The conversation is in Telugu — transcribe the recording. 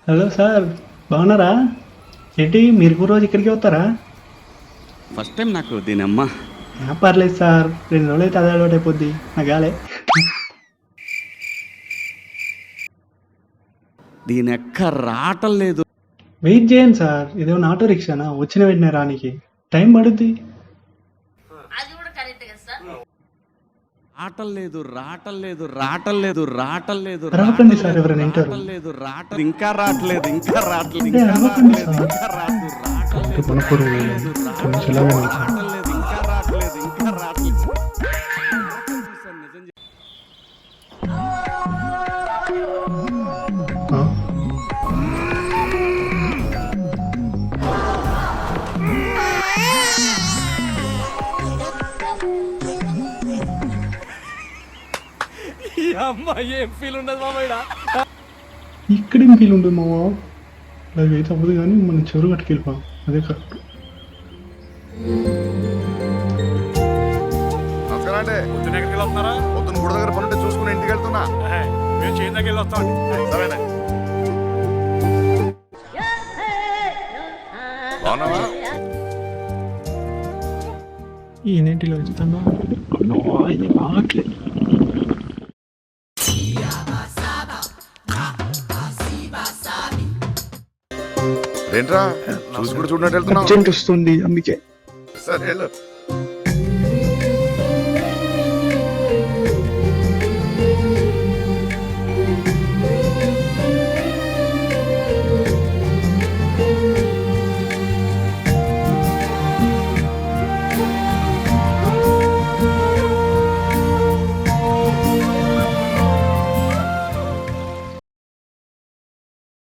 హలో సార్, బాగున్నారా? ఏంటి మీరు రోజు ఇక్కడికి వస్తారా? ఫస్ట్ టైం నాకు దీని అమ్మ. పర్లేదు సార్, 2 రోజులు అయితే అదే అలవాటు అయిపోద్ది. నాగాలే దీని ఎక్క రావటం లేదు. వెయిట్ చేయండి సార్, ఇదేమన్నా ఆటో రిక్షానా వచ్చిన వెంటనే రానికి టైం పడుద్ది. రావటం లేదు. రాకండి సార్, ఎవరైనా వింటారు. ఇంకా రావట్లేదు. అంటే అరవకండి సార్. కొనుక్కోరు ఏం ఫీల్ ఉండదు మామయ్య. ఇక్కడేం ఫీల్ ఉంటుంది మావా, అలాగైతే అవ్వదు కానీ మనం చెరువు కట్టుకెళ్ళిపోం, అదే కరెక్ట్. పొద్దున్న గుడి దగ్గర పనుంటే చూసుకుని ఇంటికి వెళ్తున్నా. మేము చేయి దగ్గర వెళ్ళి వస్తాం. సరేనా? బాగున్నావా? ఈయనేంటిలో ఇస్తాను రావట్లేదు. ఏంట్రా చూసి కూడా చూడనట్టు వెళ్తున్నావు? అర్జెంట్ వస్తుంది అందుకే. సరే వెళ్ళు.